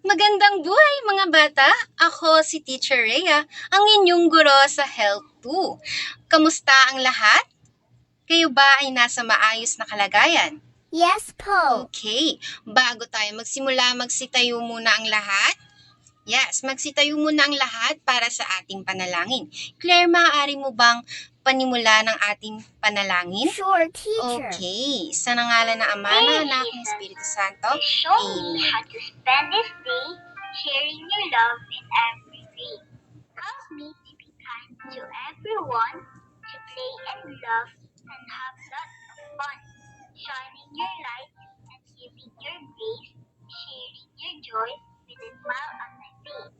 Magandang buhay mga bata! Ako si Teacher Rhea, ang inyong guro sa Health 2. Kamusta ang lahat? Kayo ba ay nasa maayos na kalagayan? Yes po. Okay, bago tayo magsimula, magsitayo muna ang lahat. Yes, magsitayo muna ang lahat para sa ating panalangin. Claire, maaari mo bang panimula ng ating panalangin? Sure, teacher. Okay, sa ngalan ng Ama, ng Anak, ng Espiritu Santo. Show me Amen. how to spend this day sharing your love in every way. Help me to be kind to everyone, to play and love and have lots of fun. Shining your light and giving your grace, sharing your joy with a smile on my face.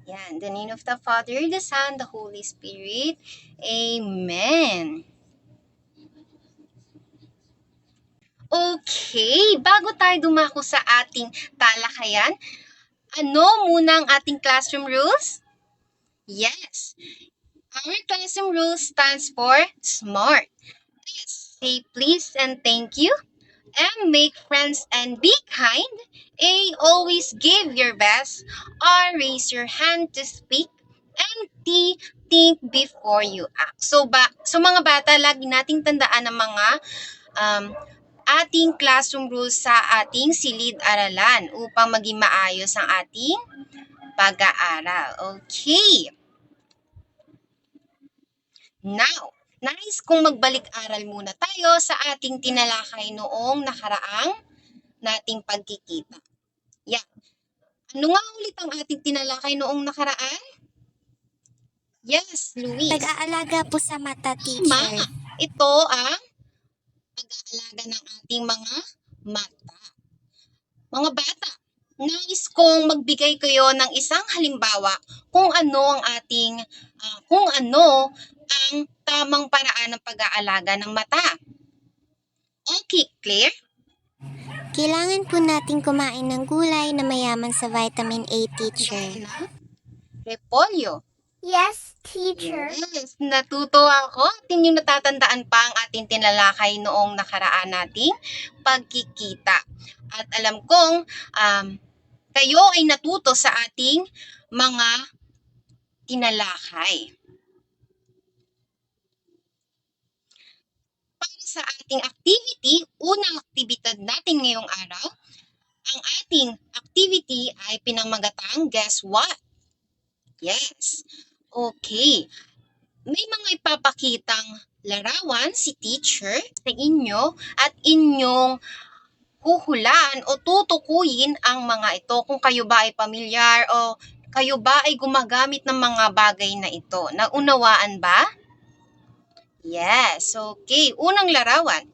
Yan, the name of the Father, the Son, the Holy Spirit. Amen. Okay, bago tayo dumako sa ating talakayan, ano muna ang ating classroom rules? Yes, our classroom rules stands for SMART. S, say please and thank you. M, make friends and be kind. A, always give your best. R, raise your hand to speak. And T, think before you act. So mga bata, lagi nating tandaan ang mga ating classroom rules sa ating silid-aralan upang maging maayos ang ating pag-aaral. Okay. Now, nais kong magbalik-aral muna tayo sa ating tinalakay noong nakaraang nating pagkikita. Yeah. Ano nga ulit ang ating tinalakay noong nakaraan? Yes, Luis. Pag-aalaga po sa mata, teacher. Tama. Ito ang pag-aalaga ng ating mga mata. Mga bata, nais kong magbigay kayo ng isang halimbawa kung ano ang tamang paraan ng pag-aalaga ng mata. Okay, Claire? Kailangan po natin kumain ng gulay na mayaman sa vitamin A, teacher. Repolyo. Yes, teacher. Yes, natuto ako at inyong natatandaan pa ang ating tinalakay noong nakaraan nating pagkikita. At alam kong kayo ay natuto sa ating mga tinalakay. Para sa ating activity, unang aktibidad natin ngayong araw, ang ating activity ay pinamagatang Guess What? Yes. Okay. May mga ipapakitang larawan si teacher sa inyo at inyong huhulaan o tutukuyin ang mga ito kung kayo ba ay pamilyar o kayo ba ay gumagamit ng mga bagay na ito. Naunawaan ba? Yes. Okay. Unang larawan.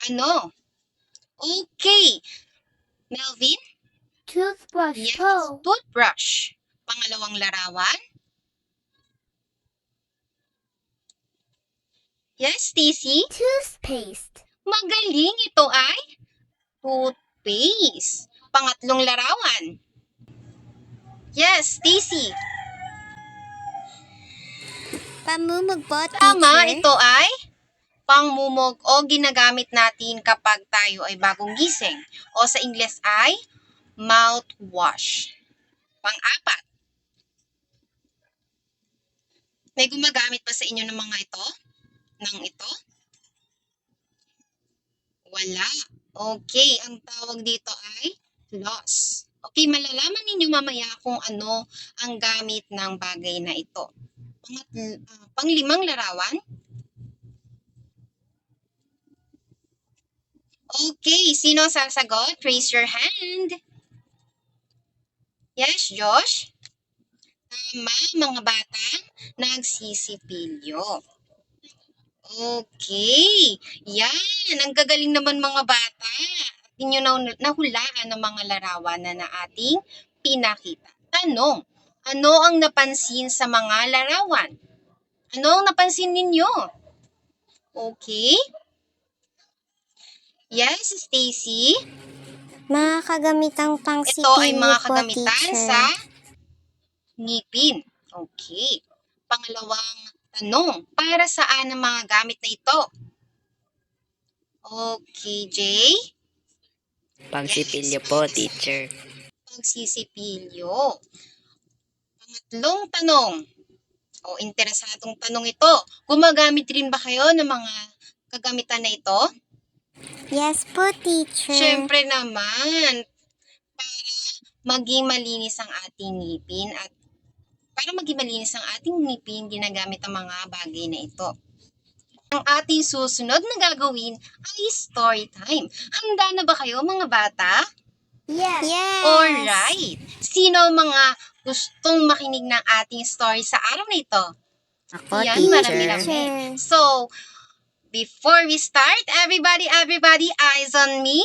Ano? Okay. Melvin? Toothbrush Yes. po. Toothbrush. Pangalawang larawan. Yes, Stacy? Toothpaste. Magaling, ito ay toothpaste. Pangatlong larawan. Yes, Stacy. Pamumog po, teacher. Tama, ito ay pangmumog o ginagamit natin kapag tayo ay bagong gising. O sa Ingles ay mouthwash. Pang-apat. May gumagamit pa sa inyo ng mga ito? Ng ito? Wala. Okay, ang tawag dito ay floss. Okay, malalaman ninyo mamaya kung ano ang gamit ng bagay na ito. Panglimang larawan. Okay, sino sasagot? Raise your hand. Yes, Josh? Tama, mga bata, nagsisipilyo. Okay, yan, ang gagaling naman mga bata. Inyo nahulaan ng mga larawan na ating pinakita. Tanong, ano ang napansin sa mga larawan? Ano ang napansin ninyo? Okay? Yes, Stacy? Mga kagamitang Ito ay mga po, kagamitan teacher. sa ngipin. Okay. Pangalawang tanong, para saan ang mga gamit na ito? Okay, Jay? Pangsipilyo po, teacher. Pagsisipilyo. Pangatlong tanong. Interesadong tanong ito. Gumagamit rin ba kayo ng mga kagamitan na ito? Yes po, teacher. Siyempre naman, para maging malinis ang ating ngipin at para maging malinis ang ating ngipin, ginagamit ang mga bagay na ito. Ang ating susunod na gagawin ay story time. Handa na ba kayo mga bata? Yes. Alright! Sino ang mga gustong makinig ng ating story sa araw na ito? Ako, Yan, marami teacher. lang. So, before we start, everybody, eyes on me.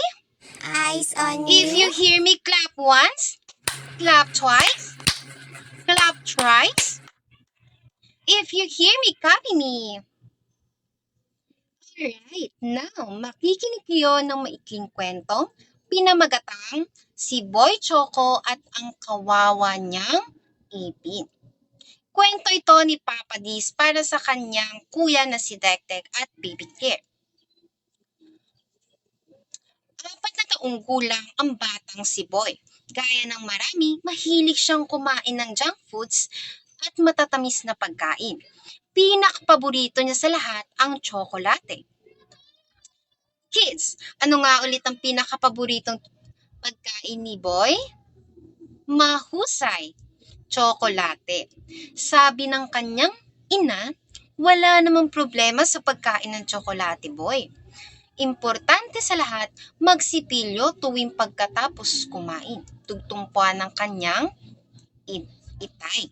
Eyes on If you hear me, clap once, clap twice, clap thrice. If you hear me, copy me. Alright, now, makikinig kayo ng maikling kwentong pinamagatang si Boy Choco at ang kawawa niyang ipin. Kwento ito ni Papa Diz para sa kanyang kuya na si Dekdek at Baby Care. 4 na taong gulang ang batang si Boy. Gaya ng marami, mahilig siyang kumain ng junk foods at matatamis na pagkain. Pinakapaborito niya sa lahat ang tsokolate. Kids, ano nga ulit ang pinakapaboritong pagkain ni Boy? Mahusay, tsokolate. Sabi ng kanyang ina, wala namang problema sa pagkain ng tsokolate, Boy. Importante sa lahat, magsipilyo tuwing pagkatapos kumain. Tugtungpuan ng kanyang itay.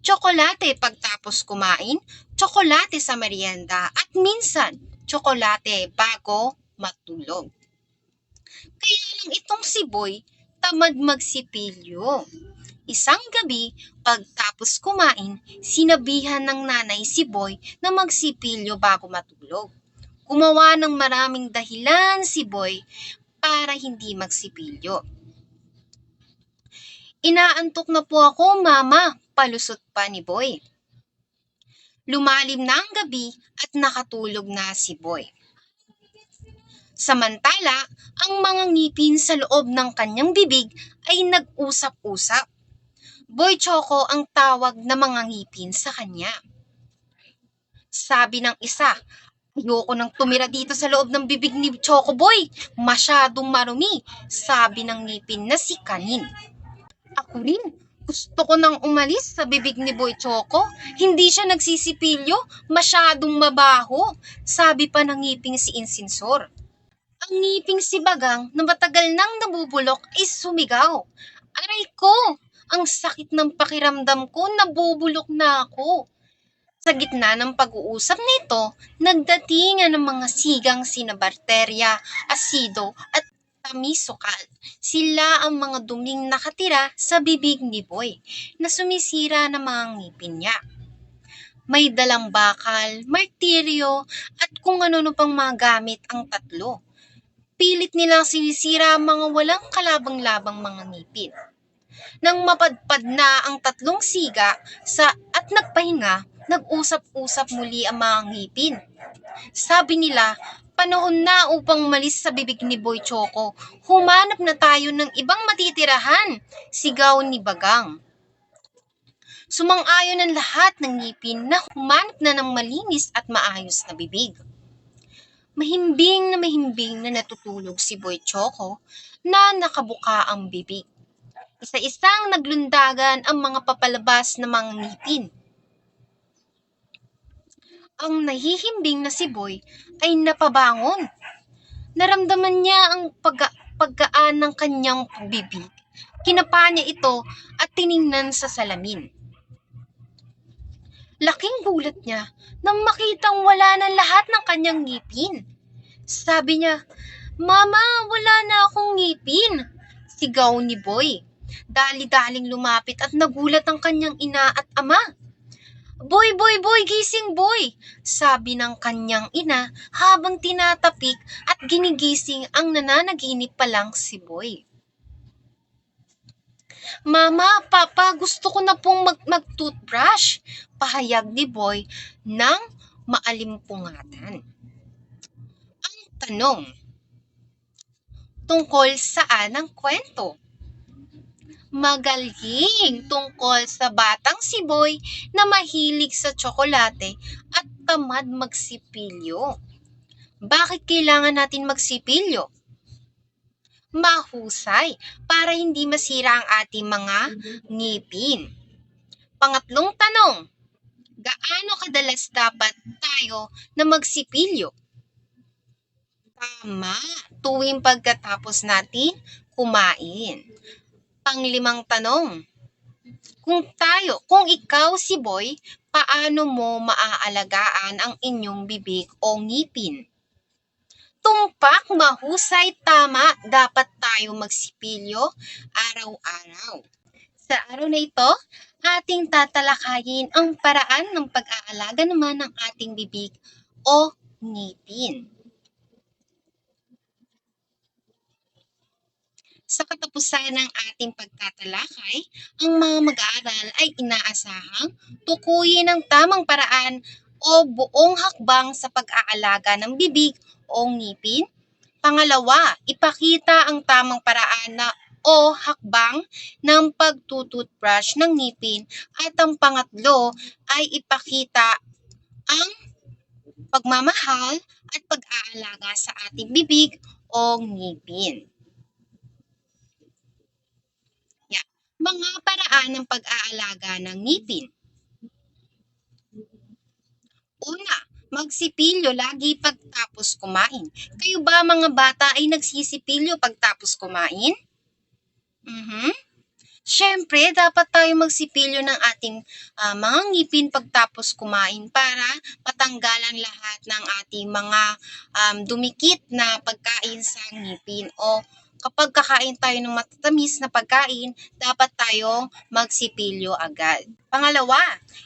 Tsokolate pagtapos kumain, tsokolate sa merienda at minsan, tsokolate bago matulog. Kaya lang itong si Boy, tamad magsipilyo. Isang gabi, pagtapos kumain, sinabihan ng nanay si Boy na magsipilyo bago matulog. Gumawa ng maraming dahilan si Boy para hindi magsipilyo. Inaantok na po ako, Mama, palusot pa ni Boy. Lumalim na ang gabi at nakatulog na si Boy. Samantala, ang mga ngipin sa loob ng kanyang bibig ay nag-usap-usap. Boy Choco ang tawag ng mga ngipin sa kanya. Sabi ng isa, ayoko nang tumira dito sa loob ng bibig ni Choco Boy. Masyadong marumi, sabi ng ngipin na si Kanin. Ako rin, gusto ko nang umalis sa bibig ni Boy Choco. Hindi siya nagsisipilyo, masyadong mabaho, sabi pa ng ngiping si Insinsor. Ang ngiping si Bagang na matagal nang nabubulok ay sumigaw. Aray ko, ang sakit ng pakiramdam ko, nabubulok na ako. Sa gitna ng pag-uusap nito, nagdatingan ng mga sigang sina Barteria, Asido at Tamisokal. Sila ang mga duming nakatira sa bibig ni Boy na sumisira ng mga ngipin niya. May dalang bakal, martiryo at kung ano pang mga gamit ang tatlo. Pilit nilang sinisira ang mga walang kalabang-labang mga ngipin. Nang mapadpad na ang tatlong siga at nagpahinga, nag-usap-usap muli ang mga ngipin. Sabi nila, panahon na upang malis sa bibig ni Boy Choco. Humanap na tayo ng ibang matitirahan, sigaw ni Bagang. Sumang-ayon ang lahat ng ngipin na humanap na ng malinis at maayos na bibig. Mahimbing na natutulog si Boy Choco na nakabuka ang bibig. Isa-isang naglundagan ang mga papalabas na mga ngipin. Ang nahihimbing na si Boy ay napabangon. Naramdaman niya ang paggaan ng kanyang bibig. Kinapa niya ito at tiningnan sa salamin. Laking gulat niya nang makitang wala na lahat ng kanyang ngipin. Sabi niya, Mama, wala na akong ngipin, sigaw ni Boy. Dali-daling lumapit at nagulat ang kanyang ina at ama. Boy, gising boy, sabi ng kanyang ina habang tinatapik at ginigising ang nananaginip pa lang si Boy. Mama, Papa, gusto ko na pong mag-toothbrush, pahayag ni Boy ng maalimpungatan. Ang Tanong. Tungkol saan ang kwento? Magaling tungkol sa batang siboy na mahilig sa tsokolate at tamad magsipilyo. Bakit kailangan natin magsipilyo? Mahusay para hindi masira ang ating mga ngipin. Pangatlong tanong. Gaano kadalas dapat tayo na magsipilyo? Tama, tuwing pagkatapos natin kumain. Panglimang tanong. Kung ikaw si Boy, paano mo maaalagaan ang inyong bibig o ngipin? Tumpak, mahusay, tama, dapat tayo magsipilyo araw-araw. Sa araw na ito, ating tatalakayin ang paraan ng pag-aalaga naman ng ating bibig o ngipin. Sa katapusan ng ating pagtatalakay, ang mga mag-aaral ay inaasahang tukuyin ang tamang paraan o buong hakbang sa pag-aalaga ng bibig o ngipin. Pangalawa, ipakita ang tamang paraan o hakbang ng pagtututbrush ng ngipin. At ang pangatlo ay ipakita ang pagmamahal at pag-aalaga sa ating bibig o ngipin. Mga paraan ng pag-aalaga ng ngipin. Una, magsipilyo lagi pagtapos kumain. Kayo ba mga bata ay nagsisipilyo pagtapos kumain? Siyempre, dapat tayo magsipilyo ng ating mga ngipin pagtapos kumain para matanggalan lahat ng ating mga dumikit na pagkain sa ngipin o kapag kakain tayo ng matatamis na pagkain, dapat tayong magsipilyo agad. Pangalawa,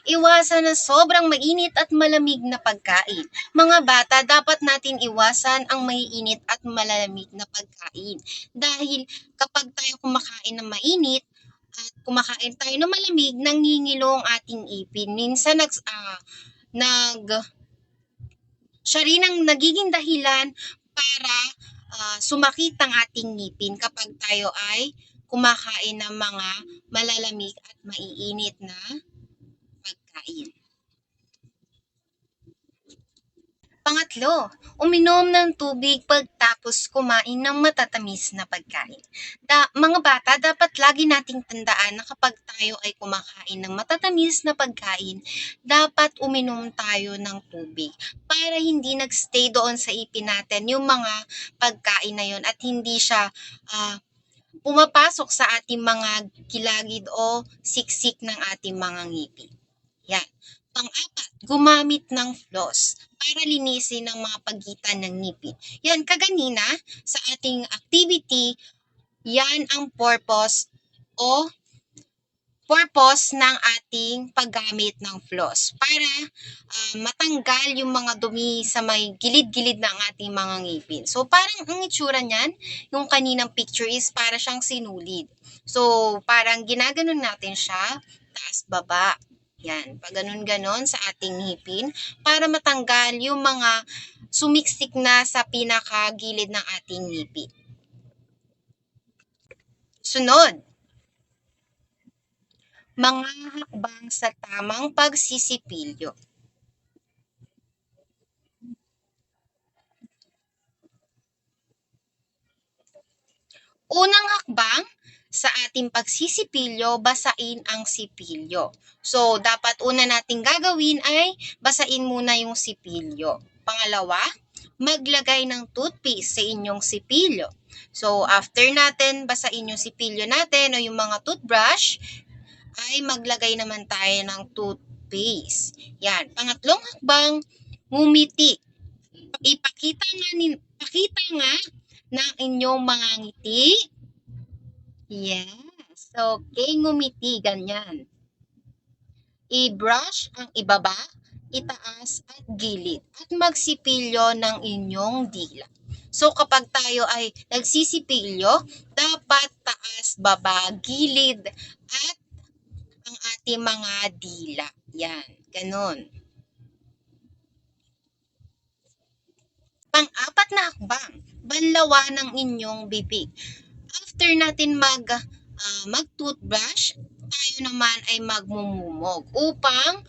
iwasan ng sobrang mainit at malamig na pagkain. Mga bata, dapat natin iwasan ang maiinit at malamig na pagkain. Dahil kapag tayo kumakain ng mainit, at kumakain tayo ng malamig, nangingilo ang ating ipin. Minsan siya rin ang nagiging dahilan para sumakit ang ating ngipin kapag tayo ay kumakain ng mga malalamig at maiinit na pagkain. Pangatlo, uminom ng tubig pagtapos kumain ng matatamis na pagkain. Mga bata, dapat lagi nating tandaan na kapag tayo ay kumakain ng matatamis na pagkain, dapat uminom tayo ng tubig para hindi nagstay doon sa ipin natin yung mga pagkain na yun at hindi siya pumapasok sa ating mga kilagid o siksik ng ating mga ngipin. Yan. Pang-apat, gumamit ng floss para linisin ang mga pagitan ng ngipin. Yan, kaganina sa ating activity, yan ang purpose ng ating paggamit ng floss para matanggal yung mga dumi sa may gilid-gilid ng ating mga ngipin. So, parang ang itsura niyan, yung kaninang picture is para siyang sinulid. So, parang ginaganon natin siya, taas-baba. Yan, pag ganun-ganon sa ating ngipin para matanggal yung mga sumiksik na sa pinakagilid ng ating ngipin. Sunod, mga hakbang sa tamang pagsisipilyo. Unang hakbang, sa ating pagsisipilyo, basain ang sipilyo. So, dapat una nating gagawin ay basain muna yung sipilyo. Pangalawa, maglagay ng toothpaste sa inyong sipilyo. So, after natin basain yung sipilyo natin o yung mga toothbrush, ay maglagay naman tayo ng toothpaste. Yan. Pangatlong hakbang, ngumiti. Ipakita nga ng inyong mga ngiti. Yes. Okay, ngumiti, ganyan. I-brush ang ibaba, itaas at gilid at magsipilyo ng inyong dila. So kapag tayo ay nagsisipilyo, dapat taas, baba, gilid at ang ating mga dila. Yan, ganun. Pang-apat na hakbang, banlawan ng inyong bibig. After natin mag-toothbrush, tayo naman ay magmumumog upang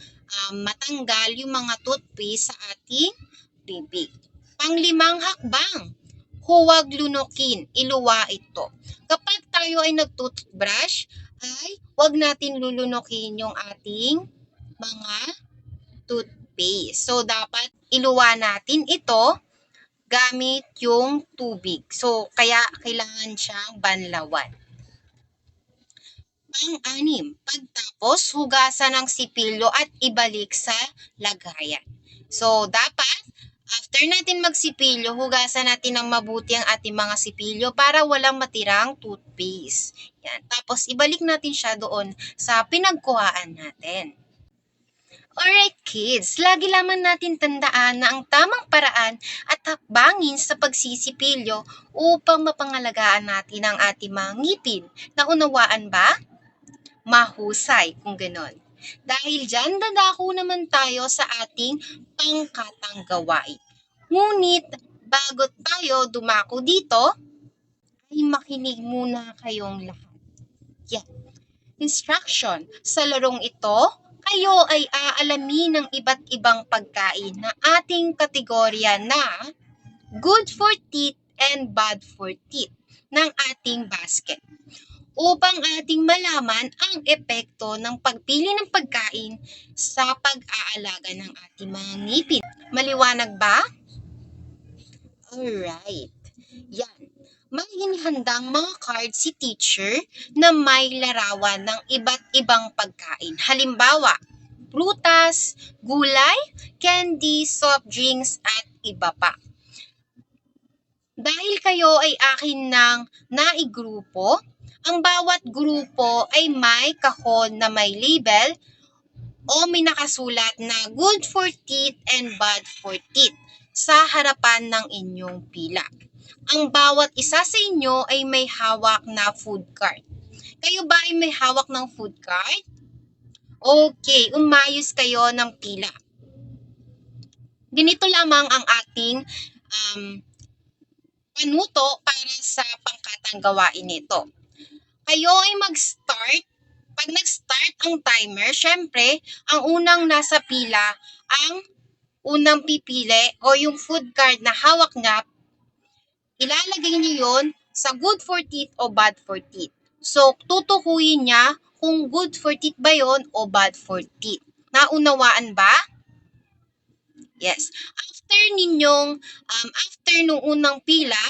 matanggal yung mga toothpaste sa ating bibig. Panglimang hakbang, huwag lunukin, iluwa ito. Kapag tayo ay nag-toothbrush, ay huwag natin lulunukin yung ating mga toothpaste. So, dapat iluwa natin ito gamit yung tubig. So, kaya kailangan siyang banlawan. Pang-anim, pagtapos, hugasan ng sipilyo at ibalik sa lagayan. So, dapat, after natin magsipilyo, hugasan natin ng mabuti ang ating mga sipilyo para walang matirang toothpaste. Yan. Tapos, ibalik natin siya doon sa pinagkuhaan natin. Alright kids, lagi lamang natin tandaan na ang tamang paraan at hakbangin sa pagsisipilyo upang mapangalagaan natin ang ating mga ngipin. Naunawaan ba? Mahusay kung ganon. Dahil dyan, dadako naman tayo sa ating pangkatang gawain. Ngunit, bago tayo dumako dito, ay makinig muna kayong lahat. Yan. Instruction. Sa larong ito, kayo ay aalamin ng iba't ibang pagkain na ating kategorya na good for teeth and bad for teeth ng ating basket. Upang ating malaman ang epekto ng pagpili ng pagkain sa pag-aalaga ng ating mga ngipin. Maliwanag ba? Alright. Yan. May hinihandang mga card si teacher na may larawan ng iba't ibang pagkain. Halimbawa, prutas, gulay, candy, soft drinks, at iba pa. Dahil kayo ay akin ng naigrupo, ang bawat grupo ay may kahon na may label o may nakasulat na good for teeth and bad for teeth sa harapan ng inyong pila. Ang bawat isa sa inyo ay may hawak na food card. Kayo ba ay may hawak ng food card? Okay, umayos kayo ng pila. Ganito lamang ang ating panuto para sa pangkatang gawain nito. Kayo ay mag-start. Pag nag-start ang timer, syempre, ang unang nasa pila, ang unang pipili o yung food card na hawak niya, ilalagay niyo yon sa good for teeth o bad for teeth. So, tutukuyin niya kung good for teeth ba yon o bad for teeth. Naunawaan ba? Yes. After nung unang pila,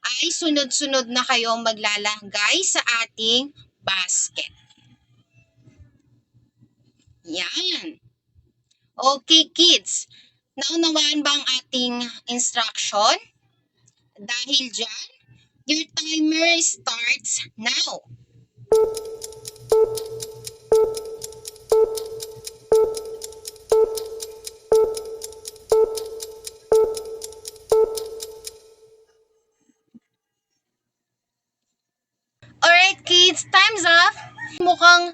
ay sunod-sunod na kayo maglalagay sa ating basket. Yan. Okay, kids. Naunawaan ba ang ating instruction? Dahil dyan, your timer starts now. Alright kids, time's up! Mukhang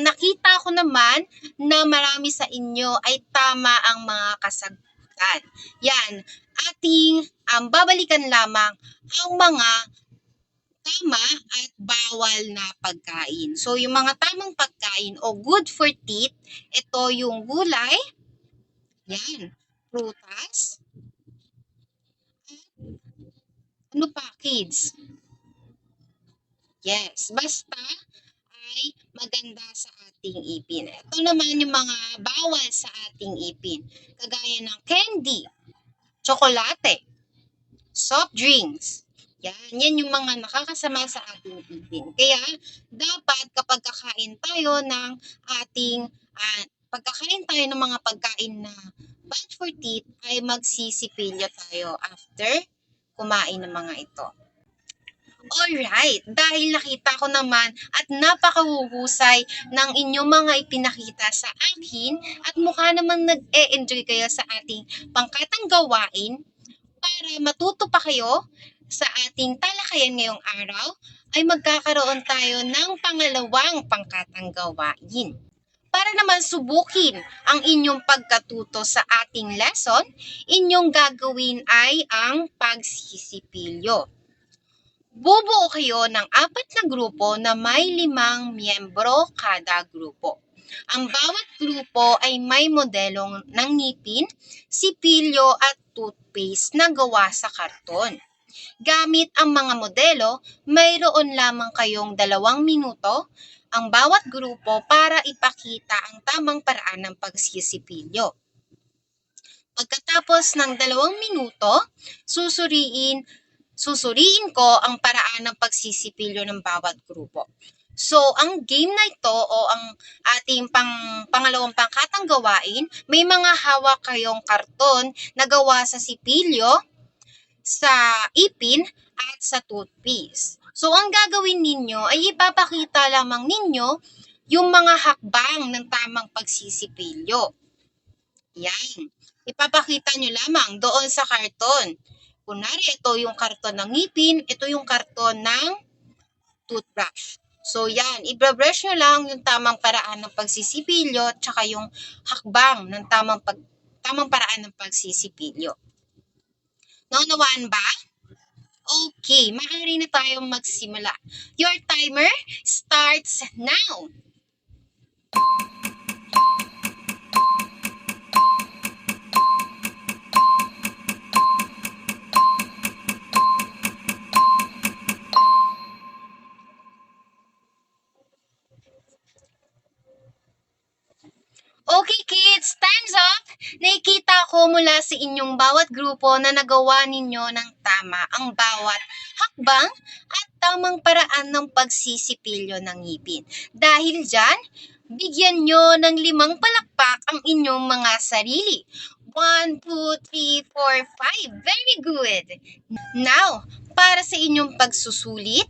nakita ko naman na marami sa inyo ay tama ang mga kasagutan. Yan, ating babalikan lamang ang mga tama at bawal na pagkain. So, yung mga tamang pagkain o good for teeth, ito yung gulay, yan, prutas, ano pa kids? Yes, basta ay maganda sa ating ipin. Ito naman yung mga bawal sa ating ipin. Kagaya ng candy, tsokolate, soft drinks. Yan yung mga nakakasama sa ating ipin. Kaya, dapat kapag kakain tayo ng mga pagkain na bad for teeth, ay magsisipilyo tayo after kumain ng mga ito. Alright, dahil nakita ko naman at napakahuhusay ng inyong mga ipinakita sa akin at mukha namang nag-e-enjoy kayo sa ating pangkatang gawain, para matuto pa kayo sa ating talakayan ngayong araw, ay magkakaroon tayo ng pangalawang pangkatang gawain. Para naman subukin ang inyong pagkatuto sa ating lesson, inyong gagawin ay ang pagsisipilyo. Bubuo kayo ng 4 na grupo na may 5 miyembro kada grupo. Ang bawat grupo ay may modelong ng ngipin, sipilyo at toothpaste na gawa sa karton. Gamit ang mga modelo, mayroon lamang kayong 2 minuto ang bawat grupo para ipakita ang tamang paraan ng pagsisipilyo. Pagkatapos ng 2 minuto, susuriin ko ang paraan ng pagsisipilyo ng bawat grupo. So, ang game na ito o ang ating pangalawang pangkatang gawain, may mga hawak kayong karton na gawa sa sipilyo, sa ipin, at sa toothpaste. So, ang gagawin ninyo ay ipapakita lamang ninyo yung mga hakbang ng tamang pagsisipilyo. Yan. Ipapakita nyo lamang doon sa karton. Kunwari, ito yung karton ng ngipin, ito yung karton ng toothbrush. So, yan. I-brush nyo lang yung tamang paraan ng pagsisipilyo tsaka yung hakbang ng tamang paraan ng pagsisipilyo. Naunawaan ba? Okay, maaari na tayong magsimula. Your timer starts now. Okay kids, time's up! Nakikita ko mula sa inyong bawat grupo na nagawa ninyo ng tama ang bawat hakbang at tamang paraan ng pagsisipilyo ng ngipin. Dahil dyan, bigyan nyo ng 5 palakpak ang inyong mga sarili. 1, 2, 3, 4, 5. Very good! Now, para sa inyong pagsusulit,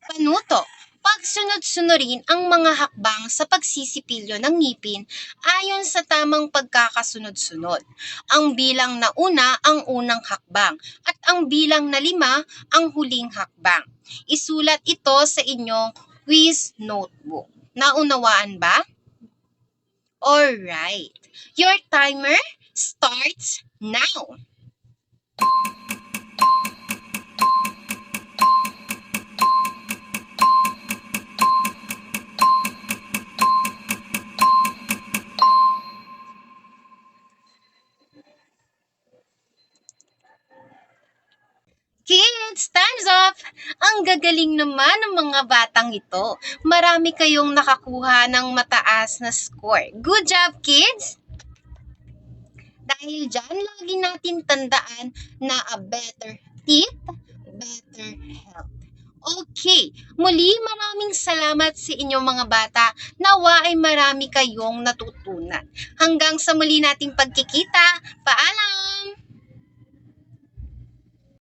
panuto. Pagsunod-sunurin ang mga hakbang sa pagsisipilyo ng ngipin ayon sa tamang pagkakasunod-sunod. Ang bilang na una ang unang hakbang at ang bilang na 5 ang huling hakbang. Isulat ito sa inyong quiz notebook. Naunawaan ba? Alright. Your timer starts now. Kids, time's up! Ang gagaling naman ng mga batang ito. Marami kayong nakakuha ng mataas na score. Good job, kids! Dahil dyan, lagi natin tandaan na a better teeth, better health. Okay, muli maraming salamat sa inyong mga bata. Nawa ay marami kayong natutunan. Hanggang sa muli nating pagkikita. Paalam!